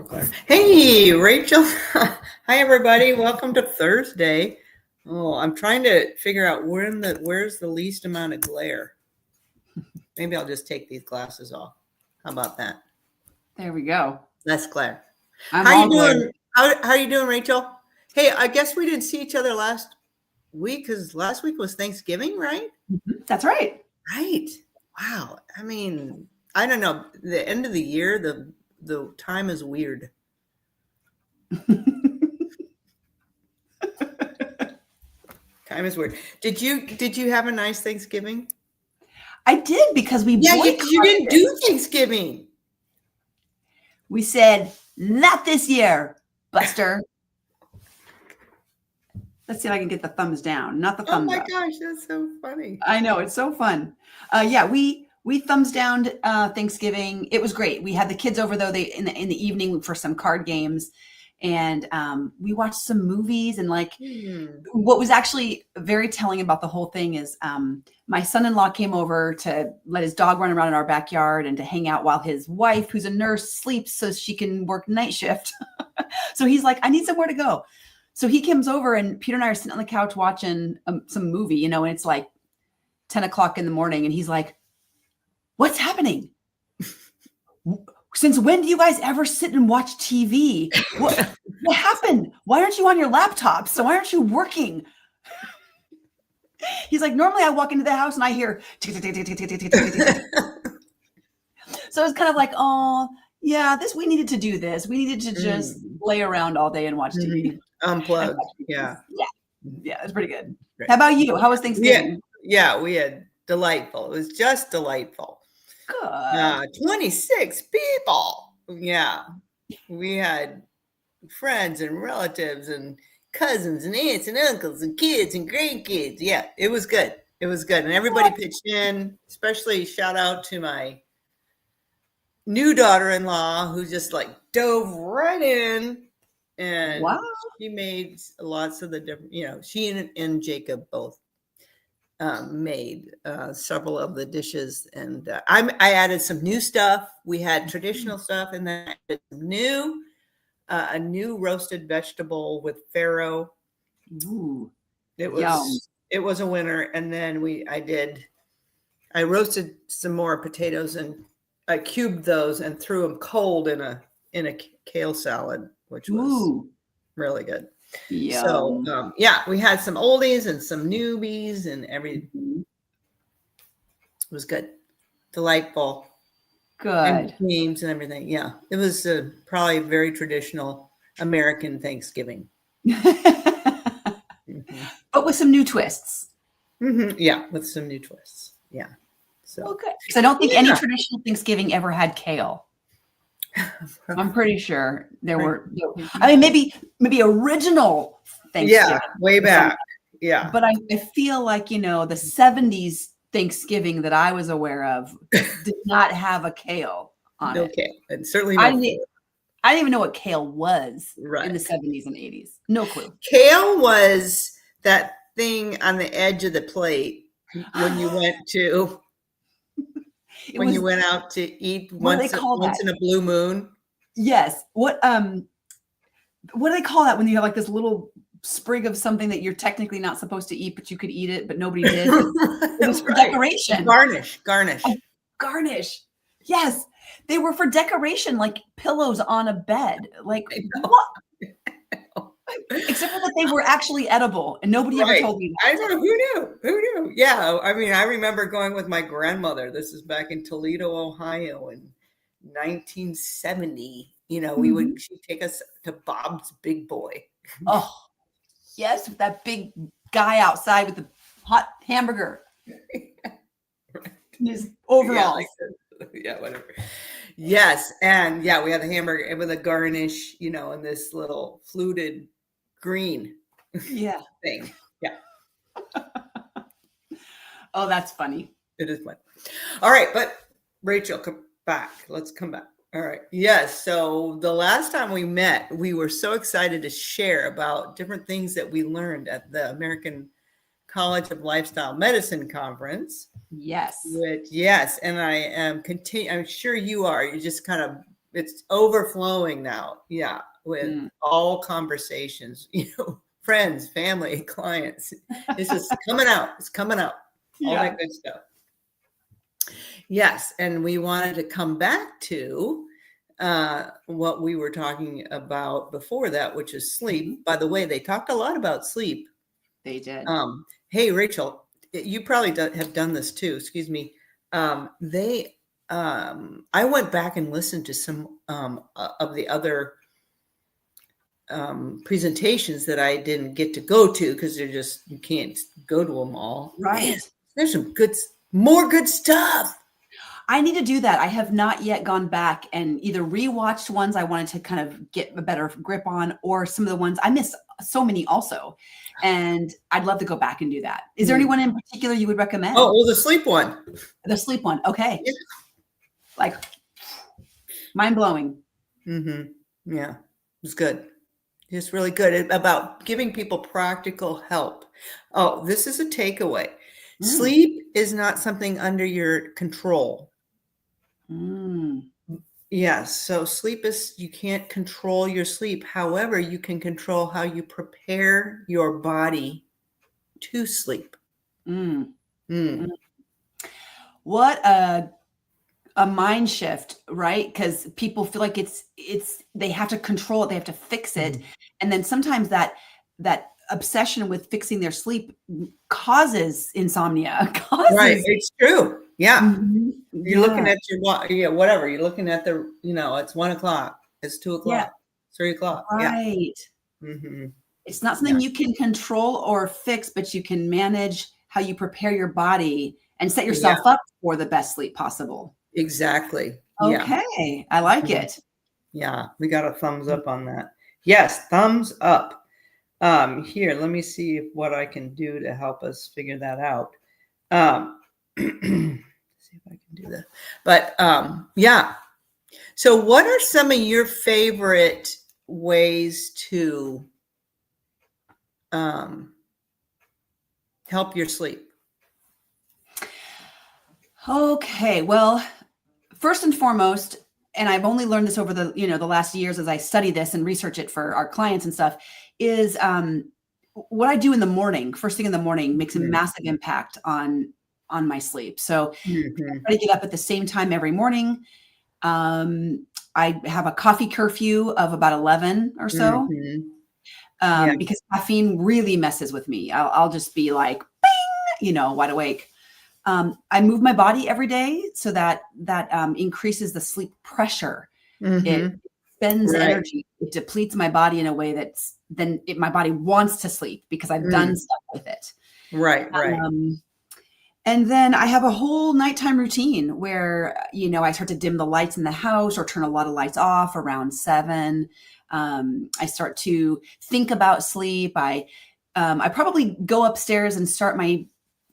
more Claire. Hey, Rachel. Hi, everybody. Welcome to Thursday. Oh, I'm trying to figure out where's the least amount of glare. Maybe I'll just take these glasses off. How about that? There we go. That's Claire. I'm How all you doing? glare. How you doing, Rachel? Hey, I guess we didn't see each other last week because last week was Thanksgiving, right? That's right. Right. Wow. I mean, I don't know. The end of the year, the time is weird. Time is weird. Did you have a nice Thanksgiving? I did because we you didn't do Thanksgiving. We said not this year, Buster. Let's see if I can get the thumbs down, not the thumbs up. Oh my gosh, that's so funny. I know, it's so fun. Yeah, we thumbs downed Thanksgiving. It was great. We had the kids over though. They in the evening for some card games, and we watched some movies. And what was actually very telling about the whole thing is my son-in-law came over to let his dog run around in our backyard and to hang out while his wife, who's a nurse, sleeps so she can work night shift. So he's like, I need somewhere to go. So he comes over and Peter and I are sitting on the couch watching some movie, and it's like 10 o'clock in the morning. And he's like, what's happening? Since when do you guys ever sit and watch TV? What happened? Why aren't you on your laptops? So why aren't you working? He's like, normally I walk into the house and I hear tick, tick, tick, tick, tick, tick, tick, tick, tick. So it's kind of like, oh yeah, we needed to do this. We needed to just lay around all day and watch TV. Unplugged. Yeah, it's pretty good. Great. How about you? How was Thanksgiving? Yeah, we had delightful. It was just delightful. Good. 26 people. Yeah, we had friends and relatives and cousins and aunts and uncles and kids and grandkids. Yeah, it was good. It was good, and everybody pitched in. Especially shout out to my new daughter-in-law who just like dove right in. And she made lots of the different, she and Jacob both made several of the dishes. And I added some new stuff. We had traditional stuff, and then I added some a new roasted vegetable with farro. Ooh, it was a winner. And then I roasted some more potatoes and I cubed those and threw them cold in a kale salad, which was really good. Yum. So we had some oldies and some newbies and everything. It was good, delightful, good, and games and everything. Yeah, it was probably a very traditional American Thanksgiving, but with some new twists. Yeah, with some new twists. Yeah. So okay, because I don't think any traditional Thanksgiving ever had kale. I'm pretty sure there were. I mean, maybe original Thanksgiving. Yeah, way back. Yeah, but I feel like the 70s Thanksgiving that I was aware of did not have a kale on it. Okay, and certainly I didn't even know what kale was in the 70s and 80s. No clue. Kale was that thing on the edge of the plate when you went to. You went out to eat once in a blue moon. Yes. What do they call that when you have like this little sprig of something that you're technically not supposed to eat, but you could eat it, but nobody did? It was for decoration. Garnish. Garnish. Yes. They were for decoration, like pillows on a bed. Like what? Except for that they were actually edible, and nobody ever told me that. I don't know. Who knew? Yeah, I mean, I remember going with my grandmother. This is back in Toledo, Ohio, in 1970. She'd take us to Bob's Big Boy. Oh, yes, with that big guy outside with the hot hamburger. His overalls. Yeah, whatever. Yes, and we had the hamburger with a garnish, and this little fluted green thing. Yeah. Oh, that's funny. It is funny. All right, but Rachel, come back. Let's come back. All right. Yes. So the last time we met, we were so excited to share about different things that we learned at the American College of Lifestyle Medicine Conference. Yes. And I am I'm sure you are. You're just kind of it's overflowing now. Yeah. With all conversations, friends, family, clients. It's just coming out. It's coming out. All that good stuff. Yes. And we wanted to come back to what we were talking about before that, which is sleep. By the way, they talked a lot about sleep. They did. Hey, Rachel, you probably have done this too. Excuse me. I went back and listened to some of the other presentations that I didn't get to go to because you can't go to them all. Right. Man, there's some more good stuff. I need to do that. I have not yet gone back and either rewatched ones I wanted to kind of get a better grip on, or some of the ones I missed so many also. And I'd love to go back and do that. Is there anyone in particular you would recommend? Oh, well, the sleep one. The sleep one. Okay. Yeah. Like mind blowing. Mm-hmm. Yeah, it's good. It's really good about giving people practical help. Oh, this is a takeaway. Sleep is not something under your control. Yes. So sleep you can't control your sleep. However, you can control how you prepare your body to sleep. What a mind shift, right? Because people feel like they have to control it, they have to fix it. And then sometimes that obsession with fixing their sleep causes insomnia. Right. It's true. Yeah. You're looking at whatever. You're looking at it's 1 o'clock. It's 2 o'clock. 3 o'clock. Right. Yeah. It's not something you can control or fix, but you can manage how you prepare your body and set yourself up for the best sleep possible. Exactly. Okay. Yeah. I like it. Yeah. We got a thumbs up on that. Yes. Thumbs up. Here, let me see what I can do to help us figure that out. See if I can do that. But yeah. So what are some of your favorite ways to help your sleep? Okay. Well, first and foremost, and I've only learned this over the last years as I study this and research it for our clients and stuff, is what I do in the morning, first thing in the morning, makes a massive impact on my sleep. So I try to get up at the same time every morning. I have a coffee curfew of about 11 or so, because caffeine really messes with me. I'll just be like, bing, wide awake. I move my body every day, so that increases the sleep pressure. It spends energy. It depletes my body in a way my body wants to sleep because I've done stuff with it. Right. And then I have a whole nighttime routine where, I start to dim the lights in the house or turn a lot of lights off around 7. I start to think about sleep. I probably go upstairs and start my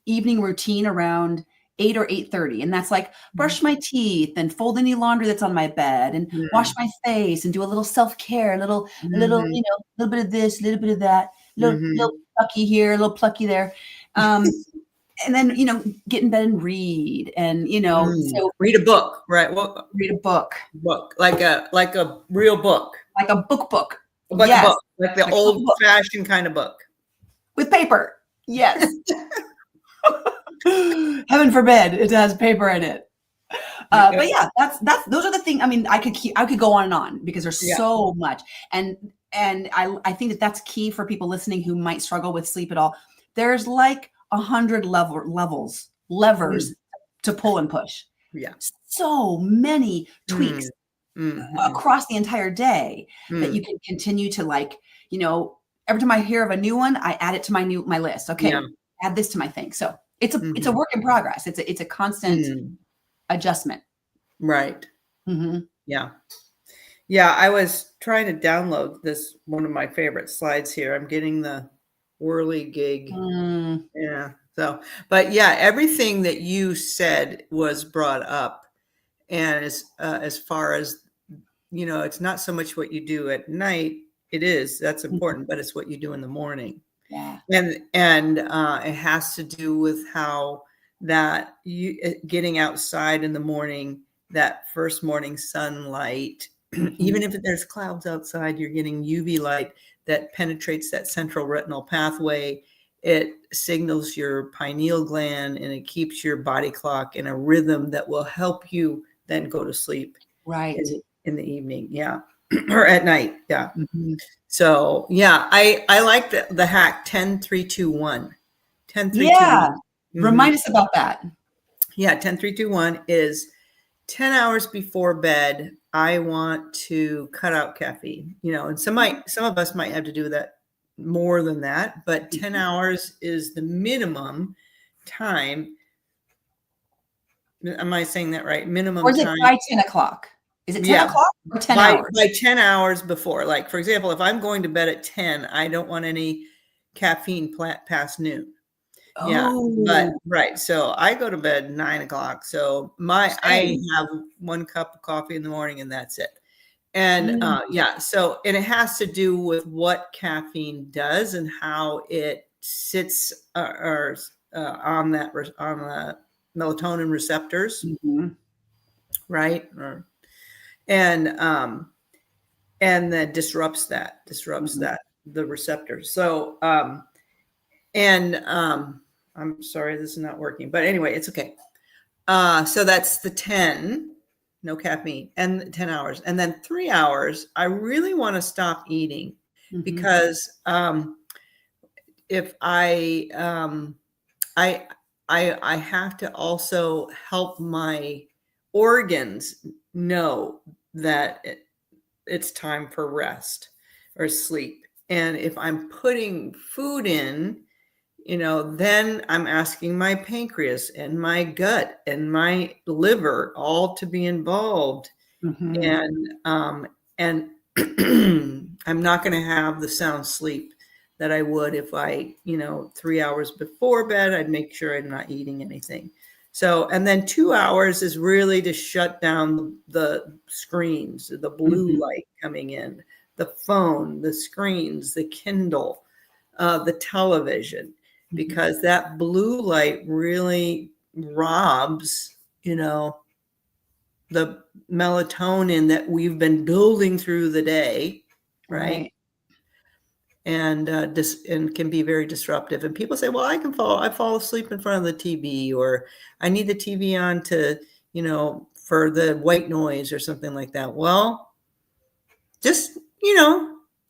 evening routine around 8 or 8:30. And that's like brush my teeth and fold any laundry that's on my bed and wash my face and do a little self-care, a little, little bit of this, a little bit of that, little plucky here, a little plucky there. And then, get in bed and read and, so read a book, right? Well, read a book, like a real book, like a book, like a book, like the old fashioned kind of book with paper. Yes. Heaven forbid it has paper in it. But yeah, those are the things. I mean, I could go on and on because there's so much. And I think that's key for people listening who might struggle with sleep at all. There's like 100 levers to pull and push. Yeah. So many tweaks across the entire day that you can continue to every time I hear of a new one, I add it to my list. Okay. Add this to my thing. So it's a work in progress. It's a constant adjustment. Right. Yeah. Yeah. I was trying to download one of my favorite slides here. I'm getting the whirligig. Yeah. So, but yeah, everything that you said was brought up. And as far as, it's not so much what you do at night. That's important, but it's what you do in the morning. Yeah. And it has to do with how that getting outside in the morning that first morning sunlight. Even if there's clouds outside, you're getting UV light that penetrates that central retinal pathway. It signals your pineal gland and it keeps your body clock in a rhythm that will help you then go to sleep Right. in the evening. Yeah. Or at night. Yeah. Mm-hmm. So yeah, I like the hack 10-3-2-1. 10-3-2-1. Yeah. Mm-hmm. Remind us about that. Yeah, 10-3-2-1 is 10 hours before bed. I want to cut out caffeine, and some of us might have to do that more than that, but 10 hours is the minimum time. Am I saying that right? Minimum or is time. It by 10 o'clock? Is it 10 o'clock or 10 hours? By 10 hours before. Like, for example, if I'm going to bed at 10, I don't want any caffeine past noon. Yeah, but right. So I go to bed 9 o'clock. So I have 1 cup of coffee in the morning and that's it. And so, and it has to do with what caffeine does and how it sits on the melatonin receptors, right? And that disrupts that the receptors. So I'm sorry, this is not working, but anyway, it's okay. So that's the 10, no caffeine, and 10 hours. And then 3 hours, I really want to stop eating because if I have to also help my organs know that it's time for rest or sleep. And if I'm putting food in, then I'm asking my pancreas and my gut and my liver all to be involved. And I'm not going to have the sound sleep that I would if I, 3 hours before bed, I'd make sure I'm not eating anything. So, and then 2 hours is really to shut down the screens, the blue light coming in, the phone, the screens, the Kindle, the television, because that blue light really robs, the melatonin that we've been building through the day, right? And can be very disruptive. And people say, well, I fall asleep in front of the TV, or I need the TV on to, for the white noise or something like that. Well, just,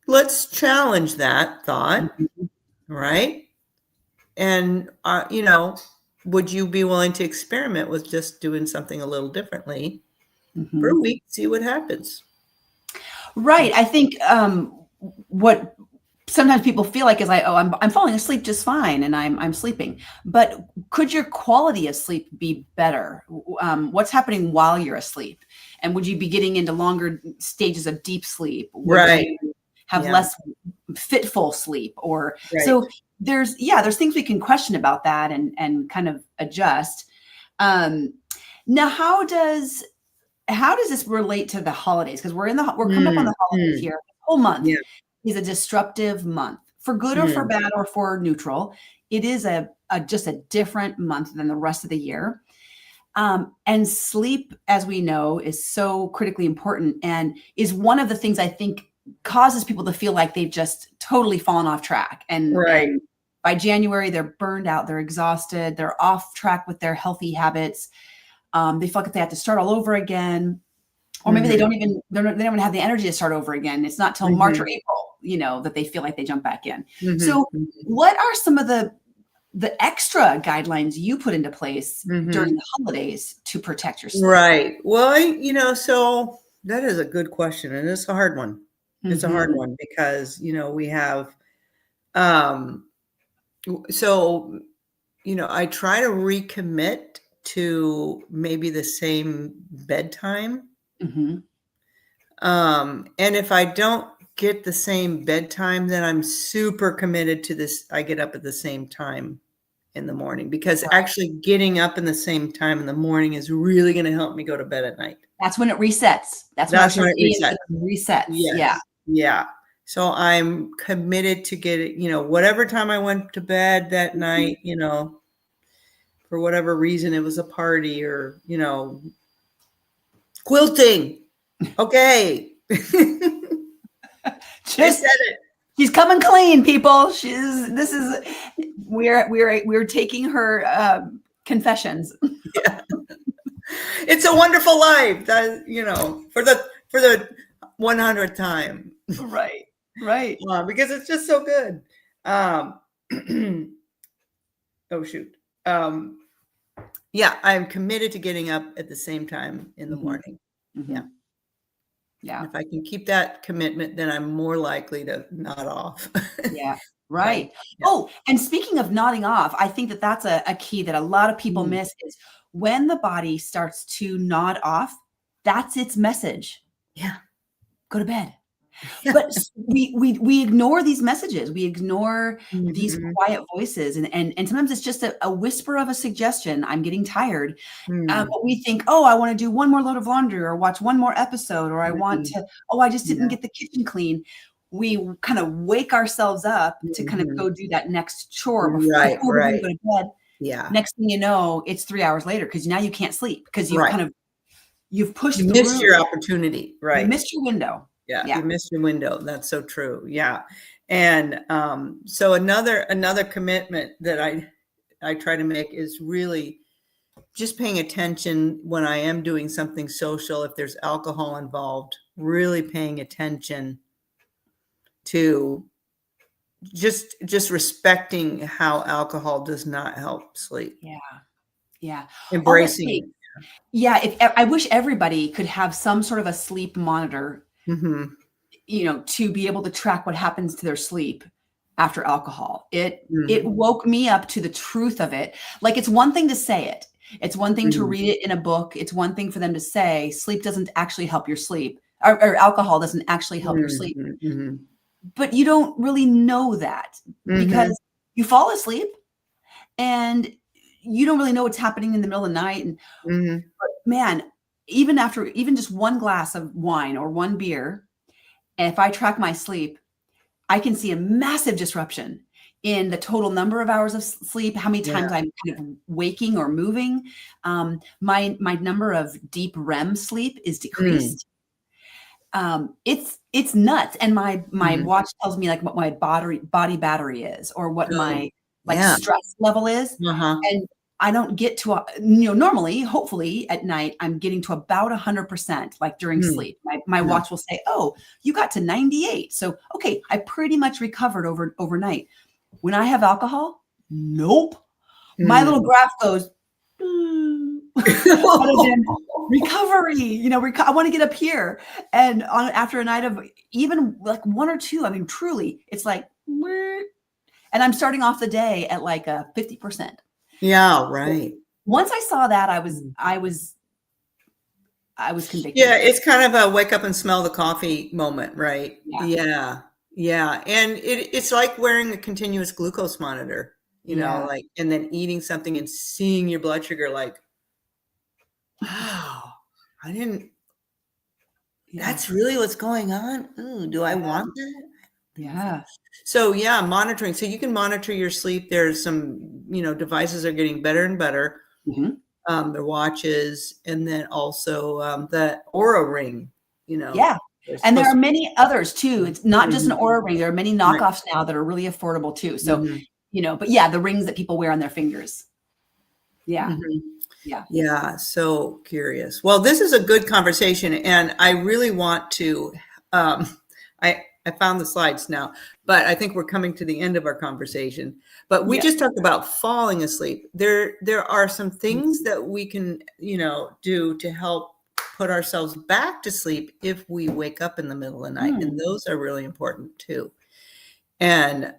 let's challenge that thought, right? And, would you be willing to experiment with just doing something a little differently for a week, see what happens? Right. I think what sometimes people feel like is I'm falling asleep just fine and I'm sleeping. But could your quality of sleep be better? What's happening while you're asleep? And would you be getting into longer stages of deep sleep? Right. Have less fitful sleep? Or so there's things we can question about that and kind of adjust. Now, how does this relate to the holidays? Because we're coming up on the holidays here. The whole month is a disruptive month, for good or for bad or for neutral. It is just a different month than the rest of the year. And sleep, as we know, is so critically important and is one of the things I think causes people to feel like they've just totally fallen off track. And by January, they're burned out, they're exhausted, they're off track with their healthy habits. They feel like they have to start all over again, or maybe they don't even have the energy to start over again. It's not till March or April, that they feel like they jump back in. So what are some of the extra guidelines you put into place during the holidays to protect your sleep? Right. Well, so that is a good question. And it's a hard one. It's a hard one because, we have, I try to recommit to maybe the same bedtime. And if I don't get the same bedtime, then I'm super committed to this. I get up at the same time in the morning, because actually getting up in the same time in the morning is really going to help me go to bed at night. That's when it resets. That's when it resets. Yes. Yeah. So I'm committed to get it, whatever time I went to bed that night, for whatever reason, it was a party or, Quilting. Okay. I Just said it. she's coming clean, people. We're taking her confessions. Yeah. It's a wonderful life. That, for the 100th time. Right. Right. Because it's just so good. Oh shoot. Yeah, I'm committed to getting up at the same time in the morning. Mm-hmm. Yeah. Yeah. If I can keep that commitment, then I'm more likely to nod off. Yeah. Right. Yeah. Oh, and speaking of nodding off, I think that that's a key that a lot of people miss is when the body starts to nod off, that's its message. Yeah. Go to bed. Yeah. But we ignore these messages. We ignore these quiet voices. And sometimes it's just a whisper of a suggestion. I'm getting tired. But we think, oh, I want to do one more load of laundry or watch one more episode, or I want to, I just didn't get the kitchen clean. We kind of wake ourselves up to kind of go do that next chore before we go to bed. Yeah. Next thing you know, it's 3 hours later because now you can't sleep because you've pushed you missed your opportunity. Right. You missed your window. Yeah, you missed your window. That's so true. Yeah. And so another commitment that I try to make is really just paying attention when I am doing something social. If there's alcohol involved, really paying attention to just respecting how alcohol does not help sleep. Yeah. Yeah. Embracing it. Yeah. If I wish everybody could have some sort of a sleep monitor. To be able to track what happens to their sleep after alcohol. It woke me up to the truth of it. Like, it's one thing to say it. It's one thing to read it in a book. It's one thing for them to say sleep doesn't actually help your sleep, or alcohol doesn't actually help your sleep. But you don't really know that because you fall asleep and you don't really know what's happening in the middle of the night. And but man, even after just one glass of wine or one beer, and if I track my sleep, I can see a massive disruption in the total number of hours of sleep, how many times I'm kind of waking or moving. My number of deep REM sleep is decreased. It's nuts. And my watch tells me like what my body battery is, or what my stress level is. And I don't get to, normally, hopefully at night, I'm getting to about 100%, like during sleep. My watch will say, oh, you got to 98. So, okay, I pretty much recovered overnight. When I have alcohol, nope. My little graph goes, recovery, I want to get up here. And after a night of even like one or two, I mean, truly, it's like, and I'm starting off the day at like a 50%. Yeah, right. Once I saw that, I was convicted. Yeah, it's kind of a wake up and smell the coffee moment, right? Yeah. And it's like wearing a continuous glucose monitor, like, and then eating something and seeing your blood sugar, like, wow, that's really what's going on. Ooh, do I want that? Yeah. So monitoring. So you can monitor your sleep. There's some, devices are getting better and better. The watches, and then also the Oura Ring. Yeah. And there are many others too. It's not just an Oura Ring. There are many knockoffs now that are really affordable too. So, but the rings that people wear on their fingers. Yeah. Yeah. So curious. Well, this is a good conversation, and I really want to. I found the slides now, but I think we're coming to the end of our conversation. But we just talked about falling asleep. There are some things that we can, do to help put ourselves back to sleep if we wake up in the middle of the night, and those are really important too. And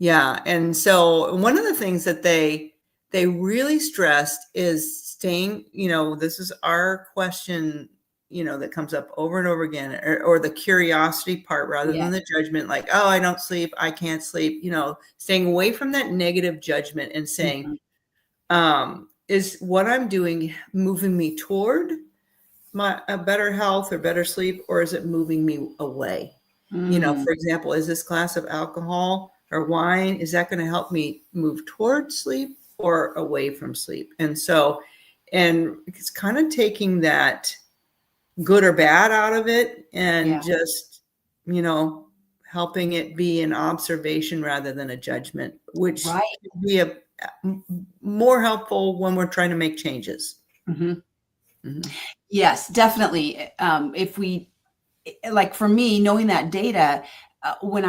and so one of the things that they really stressed is staying. This is our question. That comes up over and over again, or the curiosity part rather than the judgment, like, oh, I don't sleep, I can't sleep, staying away from that negative judgment and saying, is what I'm doing moving me toward a better health or better sleep, or is it moving me away? For example, is this glass of alcohol or wine, is that going to help me move toward sleep or away from sleep? And so, and it's kind of taking that good or bad out of it, and Yeah. just, helping it be an observation rather than a judgment, which Right. can be more helpful when we're trying to make changes. Mhm. Mhm. Yes, definitely. If we, like for me, knowing that data, when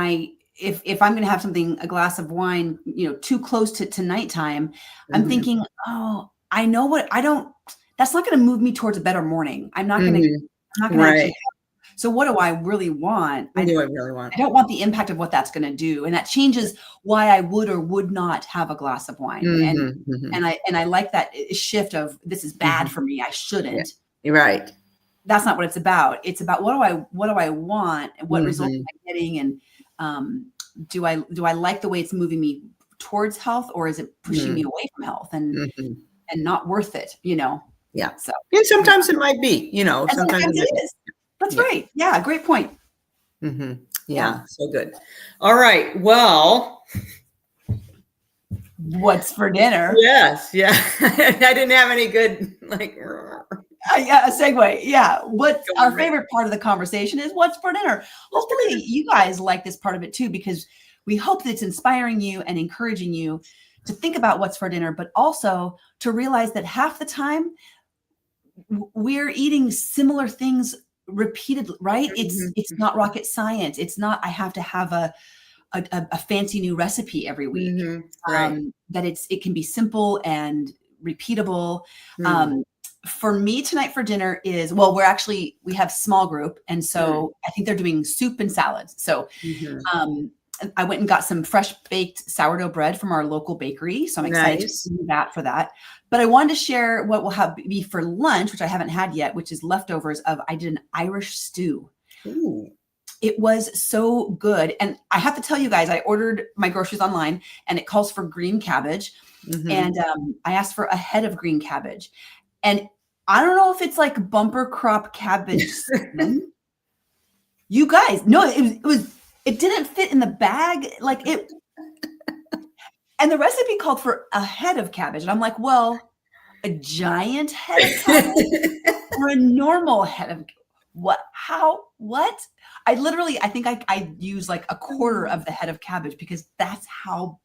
if I'm going to have something, a glass of wine, too close to nighttime, I'm Mhm. thinking, oh, I know what I don't. That's not going to move me towards a better morning. I'm not going to. Mhm. I'm not going to Right. actually. So what do I really want? What do I really want? I don't want the impact of what that's going to do, and that changes why I would or would not have a glass of wine. And Mhm. Mhm. and I like that shift of this is bad Mhm. for me. I Yeah. shouldn't. Right. That's not what it's about. It's about what do I want and what results am Mhm. I getting, and do I like the way it's moving me towards health, or is it pushing me Mhm. away from health Mhm. and not worth it? Yeah. So And yeah, sometimes it might be, and sometimes it sometimes might it be. is. That's Yeah. right. Yeah, great point. Mhm. Yeah. Yeah. So good. All right. Well, What's for dinner? yes. Yeah. I didn't have any good, Yeah, a segue. Yeah. What's going our right. favorite part of the conversation is what's for dinner. What's for Hopefully dinner? you guys like this part of it too, because we hope that it's inspiring you and encouraging you to think about what's for dinner, but also to realize that half the time we're eating similar things repeatedly, right? It's Mhm. not rocket science. It's not I have to have a fancy new recipe every week. Mhm. Right. That it can be simple and repeatable. Mm. Um, for me tonight for dinner is, well, we have small group, and Mm. so I think they're doing soup and salads. So Mhm. um, I went and got some fresh baked sourdough bread from our local bakery. So I'm excited to Nice. do that for that. But I wanted to share what will have be for lunch, which I haven't had yet, which is leftovers of I did an Irish stew. Ooh. It was so good. And I have to tell you guys, I ordered my groceries online and it calls for green cabbage. Mhm. And I asked for a head of green cabbage. And I don't know if it's like bumper crop cabbage season. You guys, no, it didn't fit in the bag. Like it, and the recipe called for a head of cabbage. And I'm like, well, a giant head of cabbage or a normal head of what? How? What? I think I use like a quarter of the head of cabbage because that's how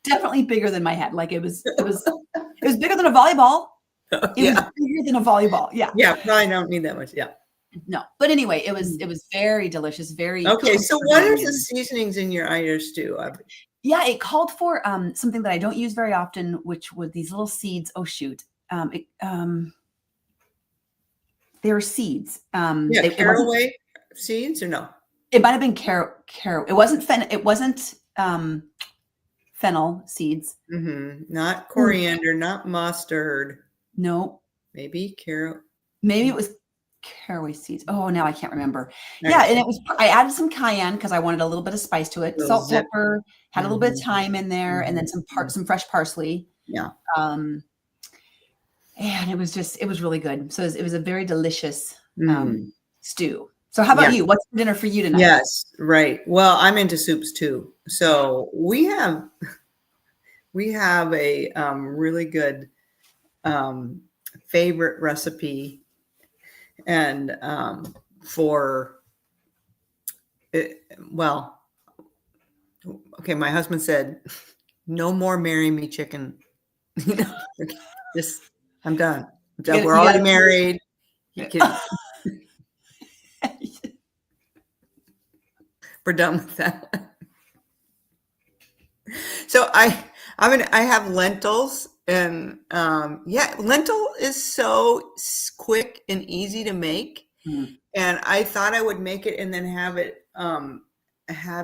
definitely bigger than my head. Like it was bigger than a volleyball. It was Yeah. bigger than a volleyball. Yeah. Yeah. Probably don't need that much. Yeah. No. But anyway, it was Mm. it was very delicious, very Okay. So what are comforting. the And seasonings in your Irish stew? yeah, it called for something that I don't use very often, which was these little seeds. Oh shoot. They were seeds. Yeah. It wasn't. Caraway seeds or no? It might have been carrot. It wasn't fennel seeds. Mhm. Not Ooh, coriander, not mustard. no, Maybe carrot. maybe it was caraway seeds. Oh, now I can't remember. Yeah, Nice. and I added some cayenne because I wanted a little bit of spice to it. Little Salt, zip. pepper, had a little bit of Mhm. thyme in there, and then Mhm. Mhm. some fresh parsley. Yeah. Um, and it was really good. So it was a very delicious Mm. stew. So how about Yeah. you? What's for dinner for you tonight? Yes. Right. Well, I'm into soups too. So we have a really good um, favorite recipe, and for it, well, okay. My husband said, "No more marry me chicken." You know, just I'm done. I'm done. We're You already gotta married. He can. We're done with that. So I have lentils, and yeah, lentil is so quick and easy to make. Mm, And I thought I would make it and then have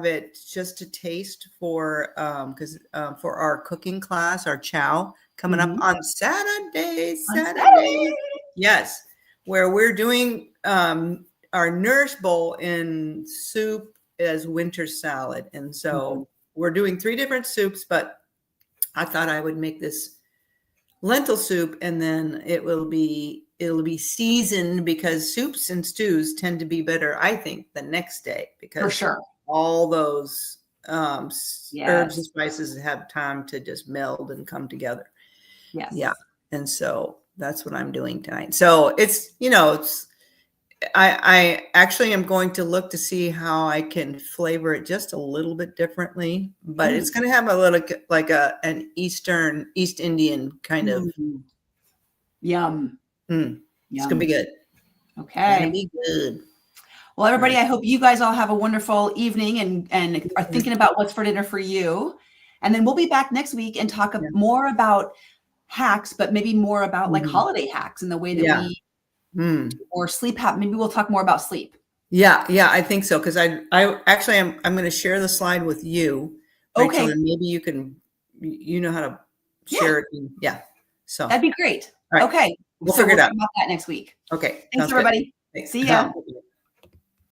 it just to taste for because for our cooking class, our chow coming up mhm. on Saturday. On Saturday. Yes, where we're doing our nourish bowl in soup as winter salad, and Mhm. so we're doing 3 different soups. But I thought I would make this lentil soup, and then it'll be seasoned, because soups and stews tend to be better, I think, the next day, For because sure. all those herbs and Yes. spices have time to just meld and come together. Yeah. Yes. And so that's what I'm doing tonight. So it's, it's, I actually am going to look to see how I can flavor it just a little bit differently, but it's going to have a little like an East Indian kind of. Yum. It's going to be good. Okay. Gonna be good. Well, everybody, I hope you guys all have a wonderful evening and are thinking about what's for dinner for you. And then we'll be back next week and talk more about hacks, but maybe more about like holiday hacks and the way that we or sleep hack. Maybe we'll talk more about sleep. Yeah, I think so. Because I actually I'm going to share the slide with you. Rachel, okay. And maybe you can, know how to share it. So that'd be great. Right. Okay. We'll figure it out about that next week. Okay. Thanks, everybody. Thanks. See ya.